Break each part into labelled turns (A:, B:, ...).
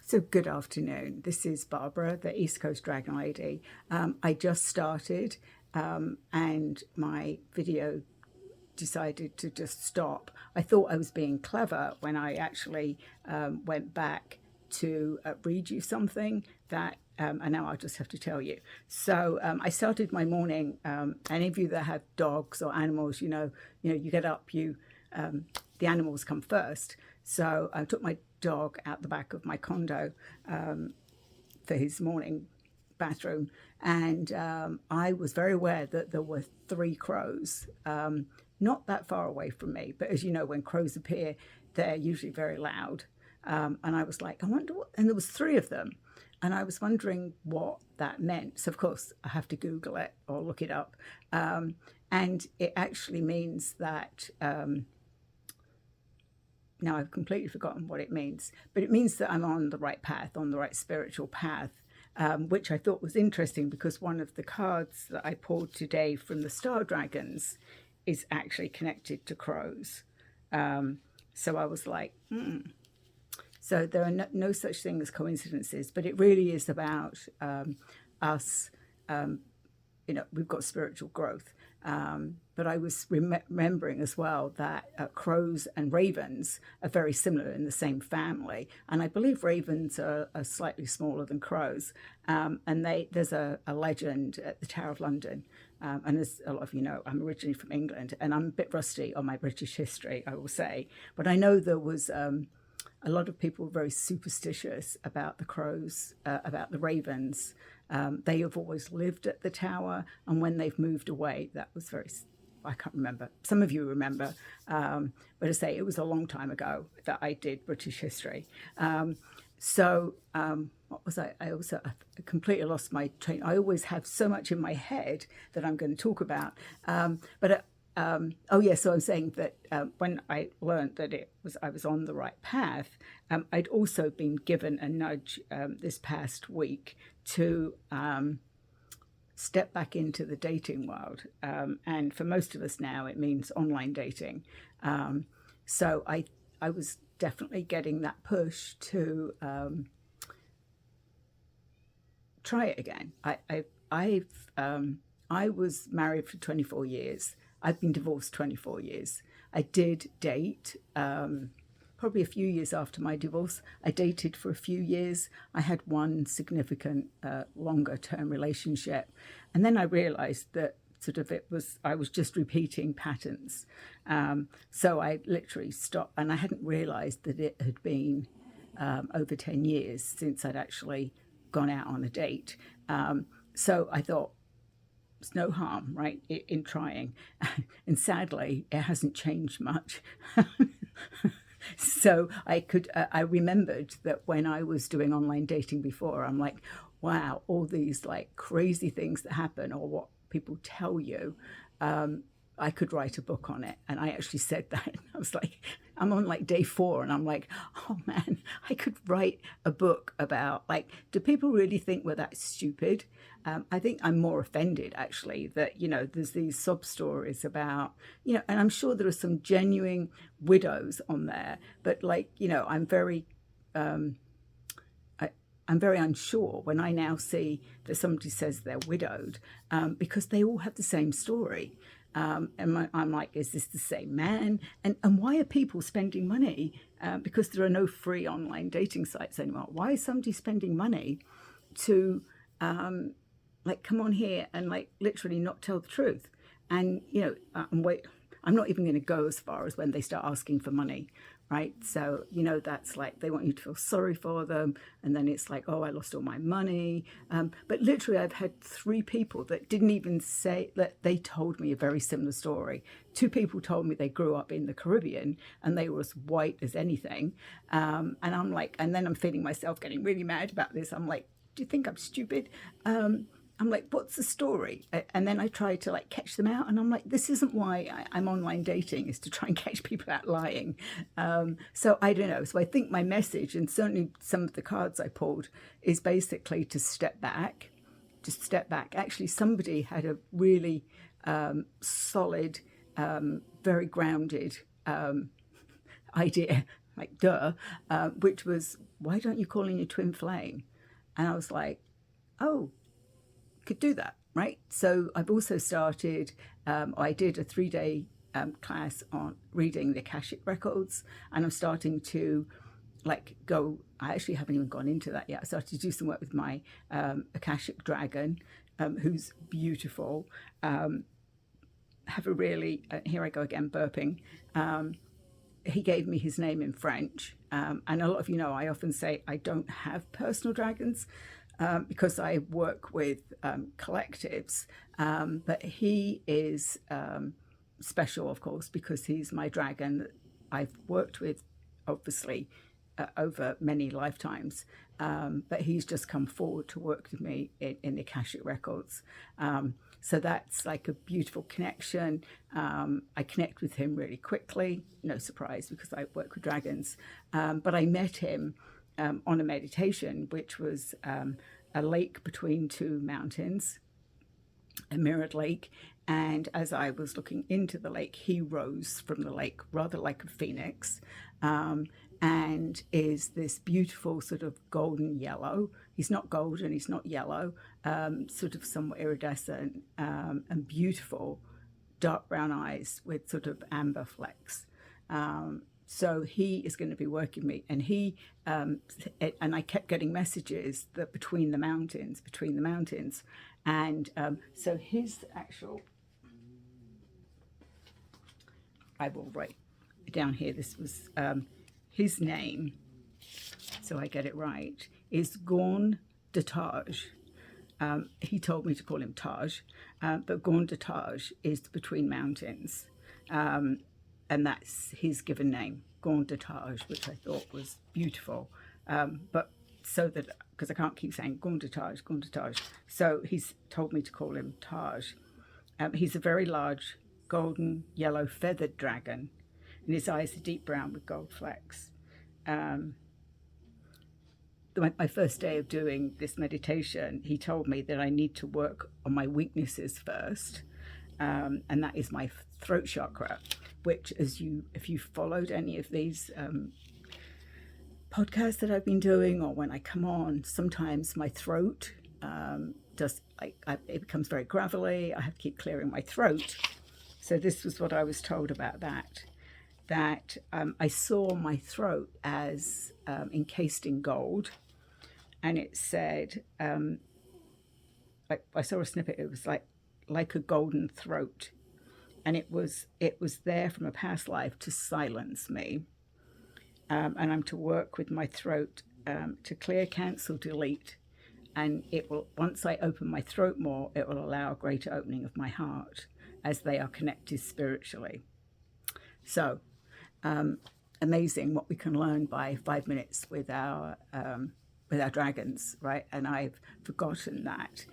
A: So good afternoon. This is Barbara, the East Coast Dragon Lady. I just started and my video decided to just stop. I thought I was being clever when I actually went back to read you something that and now I'll just have to tell you. So I started my morning. Any of you that have dogs or animals, you get up, the animals come first. So I took my dog out the back of my condo for his morning bathroom, and I was very aware that there were three crows not that far away from me. But as you know, when crows appear, they're usually very loud. And I was like, I wonder what, and there was three of them. And I was wondering what that meant. So, of course, I have to Google it or look it up. And it actually means that, now I've completely forgotten what it means, but it means that I'm on the right path, on the right spiritual path, which I thought was interesting because one of the cards that I pulled today from the Star Dragons is actually connected to crows. So I was like, So there are no such thing as coincidences, but it really is about us. We've got spiritual growth. But I was remembering as well that crows and ravens are very similar in the same family. And I believe ravens are slightly smaller than crows. And there's a legend at the Tower of London. And as a lot of you know, I'm originally from England, and I'm a bit rusty on my British history, I will say. But I know there was a lot of people very superstitious about the crows, about the ravens. They have always lived at the tower, and when they've moved away, that was I can't remember. Some of you remember, but I say it was a long time ago that I did British history. What was I? I completely lost my train. I always have so much in my head that I'm going to talk about. So I'm saying that when I learned that I was on the right path, I'd also been given a nudge this past week to step back into the dating world. And for most of us now, it means online dating. So I was definitely getting that push to try it again. I was married for 24 years. I've been divorced 24 years. I did date probably a few years after my divorce. I dated for a few years. I had one significant longer term relationship. And then I realized that I was just repeating patterns. So I literally stopped, and I hadn't realized that it had been over 10 years since I'd actually gone out on a date. So I thought, there's no harm, right, in trying. And sadly, it hasn't changed much. So I remembered that when I was doing online dating before, I'm like, wow, all these like crazy things that happen or what people tell you, I could write a book on it. And I actually said that. I was like, I'm on like day 4 and I'm like, oh man, I could write a book about, like, do people really think we're that stupid? I think I'm more offended actually that, there's these sob stories about, and I'm sure there are some genuine widows on there, but like, I'm very unsure when I now see that somebody says they're widowed because they all have the same story. And I'm like, is this the same man? And why are people spending money? Because there are no free online dating sites anymore. Why is somebody spending money to come on here and like literally not tell the truth? And, I'm not even going to go as far as when they start asking for money. Right. So, that's like they want you to feel sorry for them. And then it's like, oh, I lost all my money. But literally, I've had 3 people that didn't even say that they told me a very similar story. 2 people told me they grew up in the Caribbean and they were as white as anything. And I'm like, and then I'm feeling myself getting really mad about this. I'm like, do you think I'm stupid? I'm like, what's the story? And then I try to like catch them out. And I'm like, this isn't why I'm online dating, is to try and catch people out lying. So I don't know. So I think my message, and certainly some of the cards I pulled, is basically to step back, just step back. Actually, somebody had a really solid, very grounded idea like duh, which was, why don't you call in your twin flame? And I was like, oh, could do that, right? So I've also started, I did a 3-day class on reading the Akashic records, and I'm starting to I actually haven't even gone into that yet. I started to do some work with my Akashic dragon, who's beautiful. Have a really, here I go again, burping. He gave me his name in French. And a lot of you know, I often say I don't have personal dragons because I work with collectives. But he is special, of course, because he's my dragon that I've worked with, obviously, over many lifetimes. But he's just come forward to work with me in the Akashic records. So that's like a beautiful connection. I connect with him really quickly, no surprise because I work with dragons. But I met him on a meditation, which was a lake between two mountains, a mirrored lake. And as I was looking into the lake, he rose from the lake rather like a phoenix. And is this beautiful sort of golden yellow. He's not golden, he's not yellow, sort of somewhat iridescent and beautiful, dark brown eyes with sort of amber flecks. So he is going to be working with me, and and I kept getting messages that between the mountains, and so his actual, I will write down here. This was his name, so I get it right, is Gorn de Taj. He told me to call him Taj, but Gorn de Taj is between mountains. And that's his given name, Gorn de Taj, which I thought was beautiful. But so that, because I can't keep saying Gorn de Taj, so he's told me to call him Taj. He's a very large golden yellow feathered dragon, and his eyes are deep brown with gold flecks. My first day of doing this meditation, he told me that I need to work on my weaknesses first, and that is my throat chakra, which, if you followed any of these podcasts that I've been doing, or when I come on, sometimes my throat it becomes very gravelly. I have to keep clearing my throat. So this was what I was told about that I saw my throat as encased in gold, and it said, I saw a snippet. It was like a golden throat, and it was there from a past life to silence me, and I'm to work with my throat to clear, cancel, delete, and it will, once I open my throat more, it will allow a greater opening of my heart as they are connected spiritually. So amazing what we can learn by 5 minutes with our dragons, right? And I've forgotten that.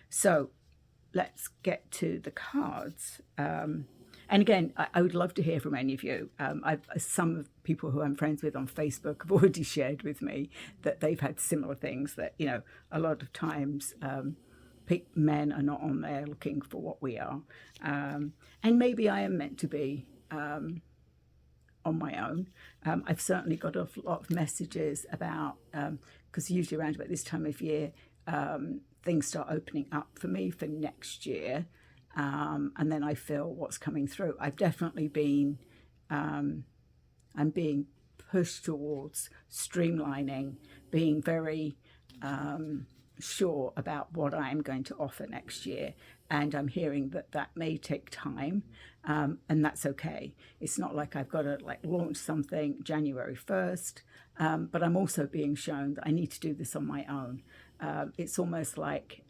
A: So let's get to the cards. And again, I would love to hear from any of you. Some of people who I'm friends with on Facebook have already shared with me that they've had similar things, that, you know, a lot of times men are not on there looking for what we are. And maybe I am meant to be on my own. I've certainly got a lot of messages about, because usually around about this time of year, things start opening up for me for next year. And then I feel what's coming through. I've definitely been, I'm being pushed towards streamlining, being very sure about what I'm going to offer next year. And I'm hearing that may take time, and that's okay. It's not like I've got to launch something January 1st, but I'm also being shown that I need to do this on my own. It's almost like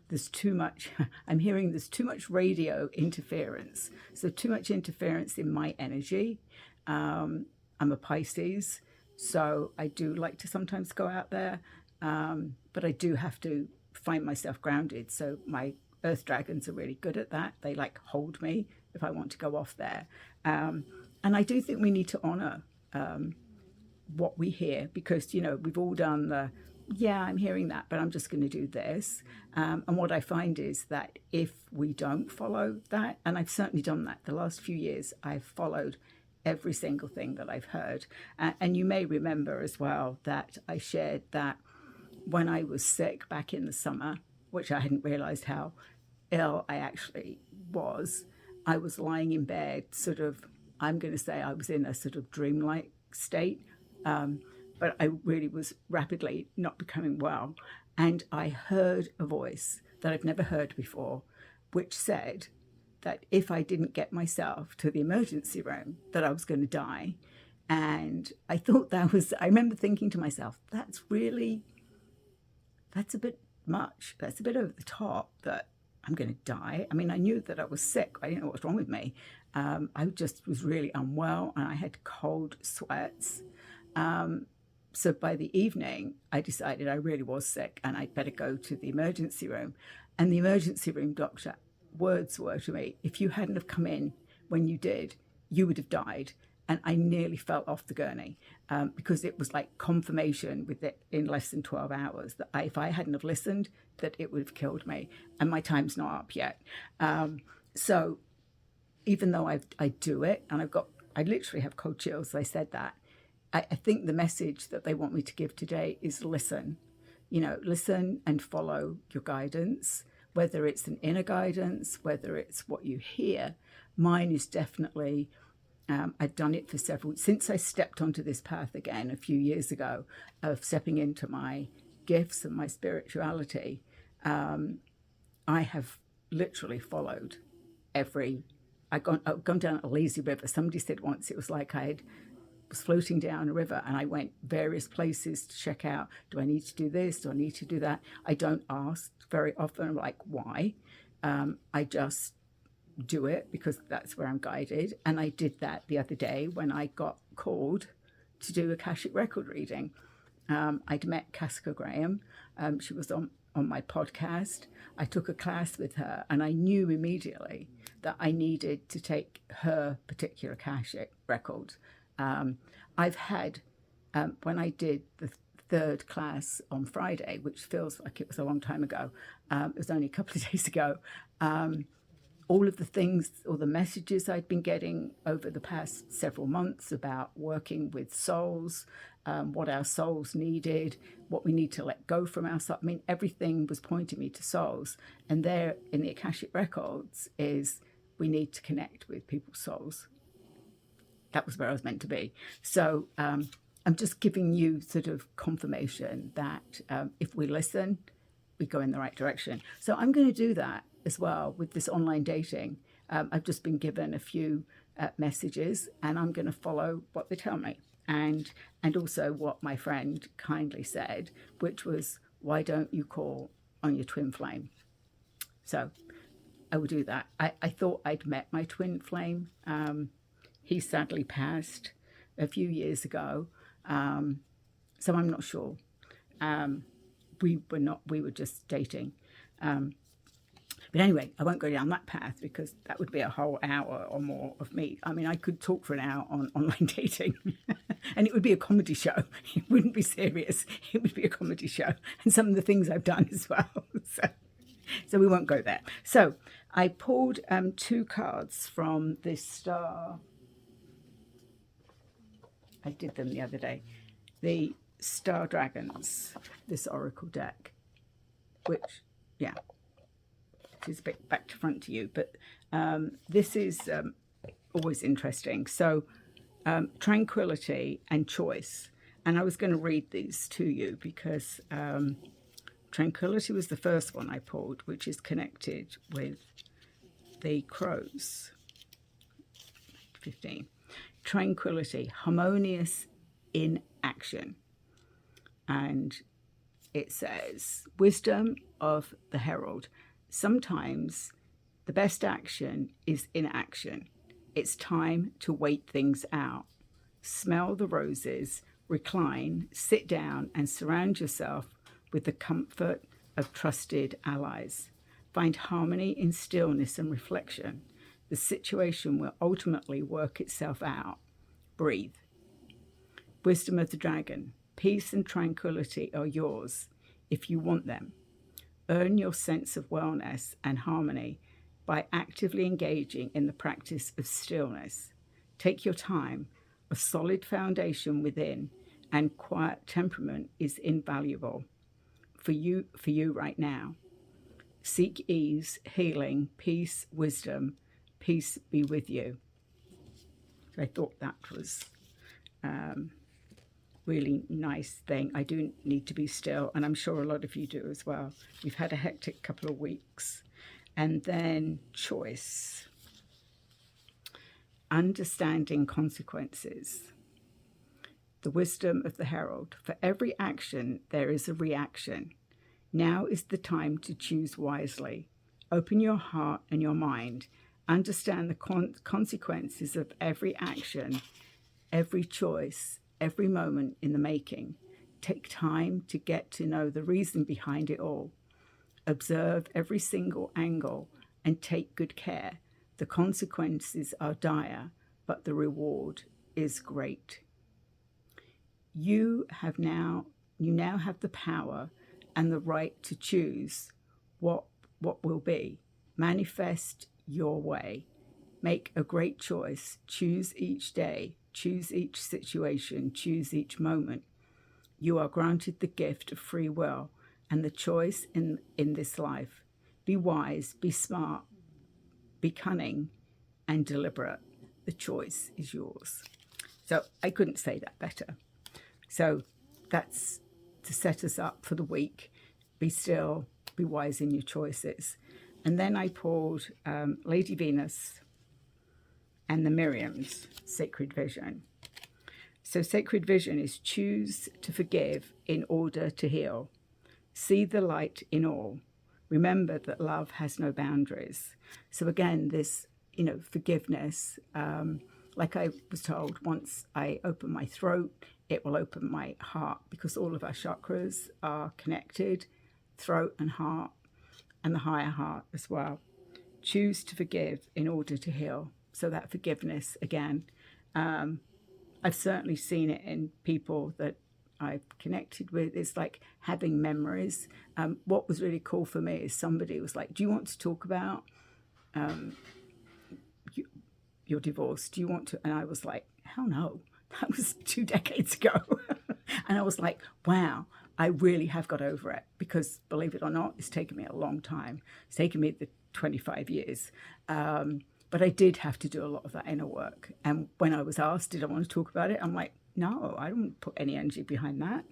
A: there's too much, I'm hearing there's too much radio interference. So too much interference in my energy. I'm a Pisces, so I do like to sometimes go out there, but I do have to find myself grounded. So my earth dragons are really good at that. They hold me if I want to go off there. And I do think we need to honor what we hear, because, you know, we've all done I'm hearing that, but I'm just going to do this. And what I find is that if we don't follow that, and I've certainly done that the last few years, I've followed every single thing that I've heard. And you may remember as well that I shared that when I was sick back in the summer, which I hadn't realized how ill I actually was, I was lying in bed, sort of, I'm going to say I was in a sort of dreamlike state, but I really was rapidly not becoming well. And I heard a voice that I've never heard before, which said that if I didn't get myself to the emergency room, that I was going to die. And I thought I remember thinking to myself, that's a bit much. That's a bit over the top that I'm going to die. I mean, I knew that I was sick. I didn't know what was wrong with me. I just was really unwell and I had cold sweats. So by the evening, I decided I really was sick and I'd better go to the emergency room. And the emergency room doctor, words were to me, if you hadn't have come in when you did, you would have died. And I nearly fell off the gurney because it was like confirmation with it in less than 12 hours that if I hadn't have listened, that it would have killed me. And my time's not up yet. So even though I do it, and I literally have cold chills, they said that, I think the message that they want me to give today is listen. Listen and follow your guidance, whether it's an inner guidance, whether it's what you hear. Mine is definitely, I've done it since I stepped onto this path again a few years ago of stepping into my gifts and my spirituality. I have literally followed I've gone down a lazy river. Somebody said once it was like was floating down a river and I went various places to check out, do I need to do this? Do I need to do that? I don't ask very often, like, why? I just do it because that's where I'm guided. And I did that the other day when I got called to do Akashic record reading. I'd met Casca Graham. She was on my podcast. I took a class with her and I knew immediately that I needed to take her particular Akashic record. I've had, when I did the third class on Friday, which feels like it was a long time ago, it was only a couple of days ago, all of the things or the messages I'd been getting over the past several months about working with souls, what our souls needed, what we need to let go from our soul. I mean, everything was pointing me to souls. And there in the Akashic Records is we need to connect with people's souls. That was where I was meant to be. So I'm just giving you sort of confirmation that if we listen, we go in the right direction. So I'm going to do that as well with this online dating. I've just been given a few messages and I'm going to follow what they tell me. And also what my friend kindly said, which was, why don't you call on your twin flame? So I will do that. I thought I'd met my twin flame. He sadly passed a few years ago, so I'm not sure. We were just dating. But anyway, I won't go down that path because that would be a whole hour or more of me. I mean, I could talk for an hour on online dating and it would be a comedy show. It wouldn't be serious. It would be a comedy show. And some of the things I've done as well. So we won't go there. So I pulled 2 cards from this star. I did them the other day. The Star Dragons, this Oracle deck, which, yeah, it is a bit back to front to you, but this is always interesting. So tranquility and choice. And I was going to read these to you because tranquility was the first one I pulled, which is connected with the crows. 15. Tranquility, harmonious in action. And it says, wisdom of the herald. Sometimes the best action is inaction. It's time to wait things out. Smell the roses, recline, sit down, and surround yourself with the comfort of trusted allies. Find harmony in stillness and reflection. The situation will ultimately work itself out. Breathe. Wisdom of the dragon. Peace and tranquility are yours if you want them. Earn your sense of wellness and harmony by actively engaging in the practice of stillness. Take your time. A solid foundation within and quiet temperament is invaluable for you right now. Seek ease, healing, peace, wisdom. Peace be with you. So I thought that was really nice thing. I do need to be still, and I'm sure a lot of you do as well. We've had a hectic couple of weeks. And then choice. Understanding consequences. The wisdom of the herald. For every action, there is a reaction. Now is the time to choose wisely. Open your heart and your mind. Understand the consequences of every action, every choice, every moment in the making. Take time to get to know the reason behind it all. Observe every single angle and take good care. The consequences are dire, but the reward is great. You now have the power and the right to choose what will be. Manifest your way. Make a great choice. Choose each day. Choose each situation. Choose each moment. You are granted the gift of free will and the choice in this life. Be wise, be smart, be cunning, and deliberate. The choice is yours. So I couldn't say that better. So that's to set us up for the week. Be still, be wise in your choices. And then I pulled Lady Venus and the Miriams, Sacred Vision. So Sacred Vision is choose to forgive in order to heal. See the light in all. Remember that love has no boundaries. So again, this, forgiveness, like I was told, once I open my throat, it will open my heart, because all of our chakras are connected, throat and heart, and the higher heart as well. Choose to forgive in order to heal. So that forgiveness, again, I've certainly seen it in people that I've connected with. It's like having memories. What was really cool for me is somebody was like, do you want to talk about your divorce? Do you want to? And I was like, hell no. That was 2 decades ago. And I was like, wow, I really have got over it, because believe it or not, it's taken me a long time. It's taken me the 25 years. But I did have to do a lot of that inner work. And when I was asked, did I want to talk about it? I'm like, no, I don't put any energy behind that.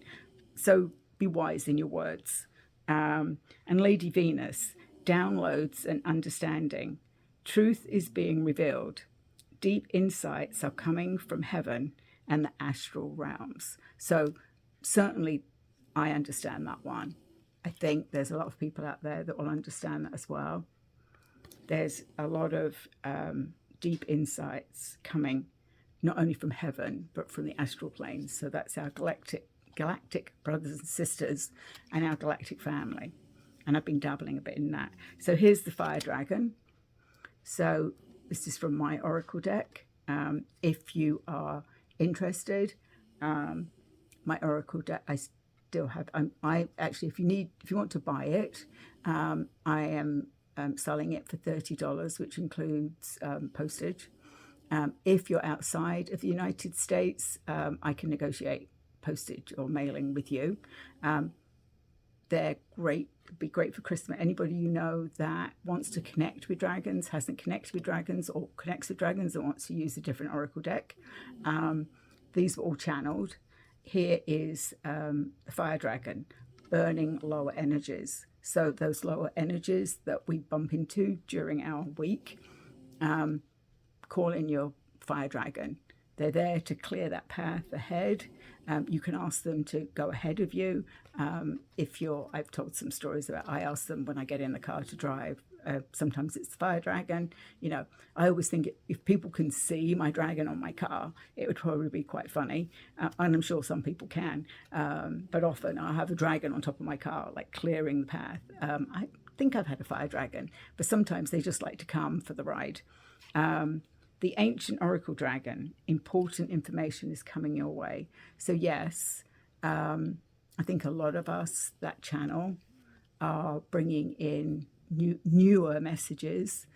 A: So be wise in your words. And Lady Venus, downloads and understanding. Truth is being revealed. Deep insights are coming from heaven and the astral realms. So certainly I understand that one. I think there's a lot of people out there that will understand that as well. There's a lot of deep insights coming, not only from heaven, but from the astral planes. So that's our galactic brothers and sisters and our galactic family. And I've been dabbling a bit in that. So here's the fire dragon. So this is from my oracle deck. If you are interested, my oracle deck, I still have, I actually, if you want to buy it, I am selling it for $30, which includes postage. If you're outside of the United States, I can negotiate postage or mailing with you. They're great, be great for Christmas. Anybody you know that wants to connect with dragons, hasn't connected with dragons, or connects with dragons and wants to use a different oracle deck, these were all channeled. Here is the fire dragon, burning lower energies. So those lower energies that we bump into during our week, call in your fire dragon. They're there to clear that path ahead. You can ask them to go ahead of you. I've told some stories about, I ask them when I get in the car to drive. Sometimes it's the fire dragon. I always think if people can see my dragon on my car, it would probably be quite funny. And I'm sure some people can. But often I have a dragon on top of my car, like clearing the path. I think I've had a fire dragon, but sometimes they just like to come for the ride. The ancient oracle dragon, important information is coming your way. So yes, I think a lot of us that channel are bringing in newer messages,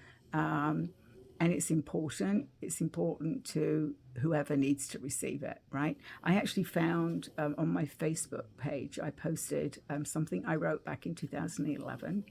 A: and it's important. It's important to whoever needs to receive it, right? I actually found on my Facebook page, I posted something I wrote back in 2011.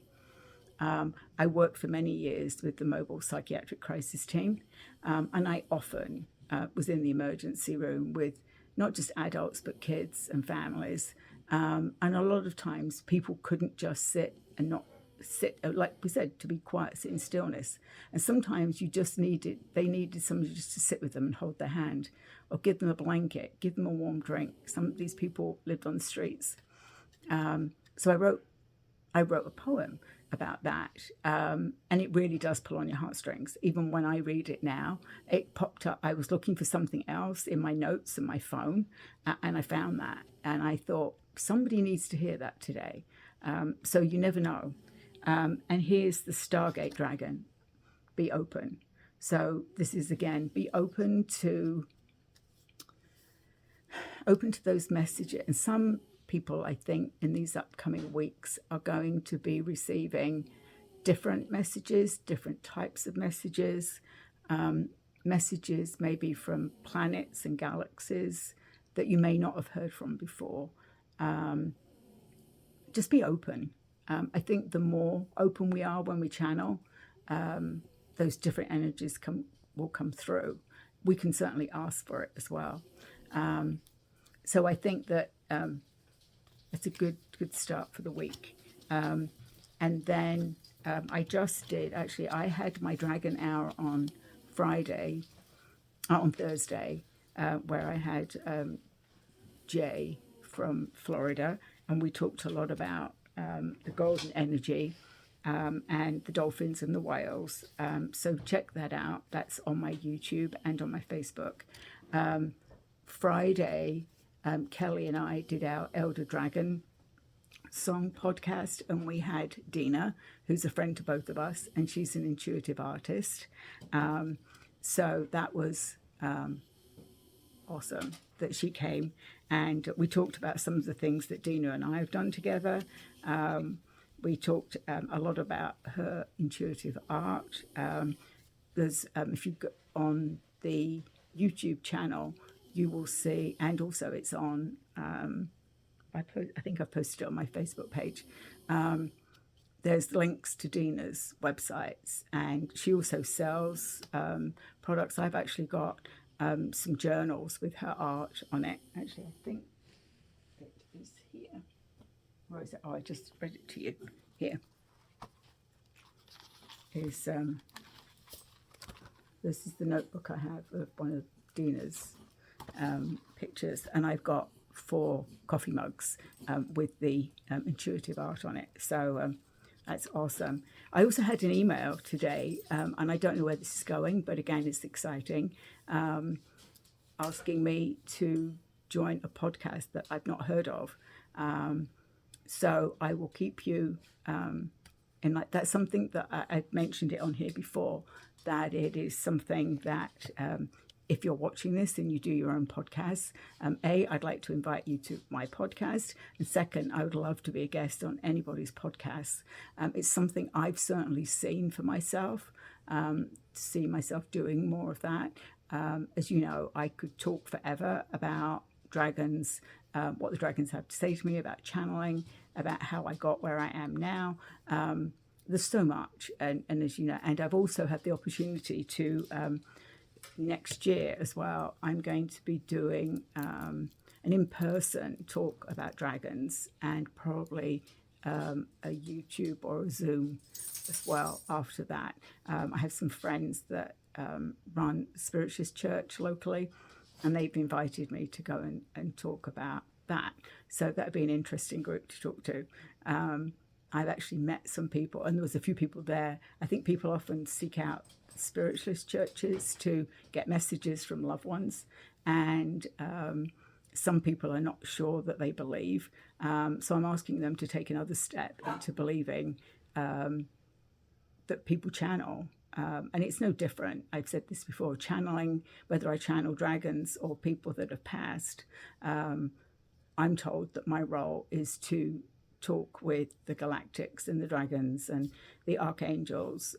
A: I worked for many years with the mobile psychiatric crisis team, and I often was in the emergency room with not just adults but kids and families. And a lot of times people couldn't just sit and not sit, like we said, to be quiet, sit in stillness. And sometimes they needed somebody just to sit with them and hold their hand, or give them a blanket, give them a warm drink. Some of these people lived on the streets. So I wrote a poem about that, and it really does pull on your heartstrings. Even when I read it now, it popped up. I was looking for something else in my notes and my phone, and I found that, and I thought somebody needs to hear that today. So you never know. And here's the Stargate Dragon: be open. So this is, again, be open to those messages. And some people, I think, in these upcoming weeks are going to be receiving different messages, different types of messages, messages maybe from planets and galaxies that you may not have heard from before. Just be open. I think the more open we are when we channel, those different energies will come through. We can certainly ask for it as well. So I think that it's a good start for the week. And then I had my Dragon Hour on Thursday, where I had Jay from Florida, and we talked a lot about the golden energy and the dolphins and the whales. So check that out. That's on my YouTube and on my Facebook. Friday, Kelly and I did our Elder Dragon song podcast, and we had Dina, who's a friend to both of us, and she's an intuitive artist. So that was awesome that she came, and we talked about some of the things that Dina and I have done together. We talked a lot about her intuitive art. There's if you go on the YouTube channel, you will see, and also it's on, I think I've posted it on my Facebook page. There's links to Dina's websites, and she also sells products. I've actually got some journals with her art on it. Actually, I think it is here. Where is it? Oh, I just read it to you. Here is this is the notebook I have of one of Dina's pictures, and I've got 4 coffee mugs with the intuitive art on it. So that's awesome. I also had an email today, and I don't know where this is going, but again, it's exciting, asking me to join a podcast that I've not heard of. So I will keep you in like that's something that I've mentioned it on here before, that it is something that if you're watching this and you do your own podcasts, I'd like to invite you to my podcast. And second, I would love to be a guest on anybody's podcast. It's something I've certainly seen for myself, see myself doing more of that. As you know, I could talk forever about dragons, what the dragons have to say to me, about channeling, about how I got where I am now. There's so much. And as you know, and I've also had the opportunity to... next year as well, I'm going to be doing an in-person talk about dragons, and probably a YouTube or a Zoom as well after that. I have some friends that run Spiritualist Church locally, and they've invited me to go and talk about that. So that'd be an interesting group to talk to. I've actually met some people, and there was a few people there. I think people often seek out spiritualist churches to get messages from loved ones, and some people are not sure that they believe, so I'm asking them to take another step into believing that people channel, and it's no different. I've said this before, channeling, whether I channel dragons or people that have passed, I'm told that my role is to talk with the galactics and the dragons and the archangels,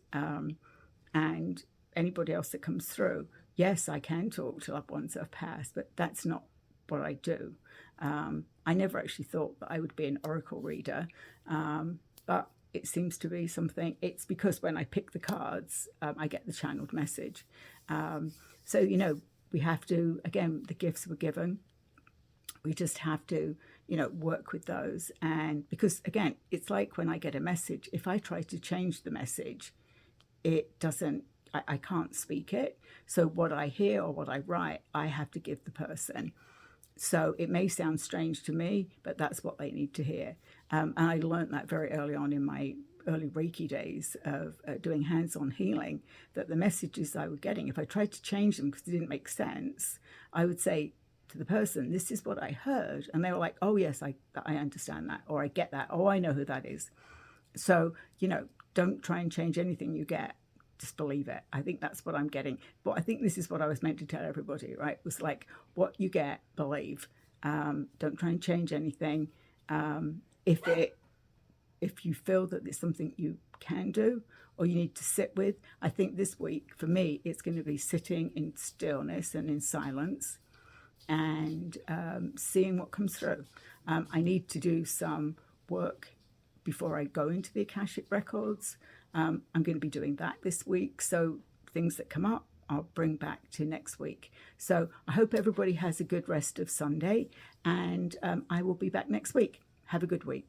A: and anybody else that comes through, yes, I can talk to loved ones that have passed, but that's not what I do. I never actually thought that I would be an oracle reader, but it seems to be something. It's because when I pick the cards, I get the channeled message. So, you know, we have to, again, the gifts were given. We just have to, you know, work with those. And because, again, it's like when I get a message, if I try to change the message, it doesn't, I can't speak it. So what I hear or what I write, I have to give the person. So it may sound strange to me, but that's what they need to hear. And I learned that very early on in my early Reiki days of doing hands-on healing, that the messages I was getting, if I tried to change them because they didn't make sense, I would say to the person, this is what I heard. And they were like, oh, yes, I understand that, or I get that. Oh, I know who that is. So, you know, don't try and change anything you get. Just believe it. I think that's what I'm getting. But I think this is what I was meant to tell everybody, right? It was like, what you get, believe. Don't try and change anything. If you feel that it's something you can do or you need to sit with, I think this week, for me, it's going to be sitting in stillness and in silence and seeing what comes through. I need to do some work before I go into the Akashic Records. I'm going to be doing that this week. So things that come up, I'll bring back to next week. So I hope everybody has a good rest of Sunday, and I will be back next week. Have a good week.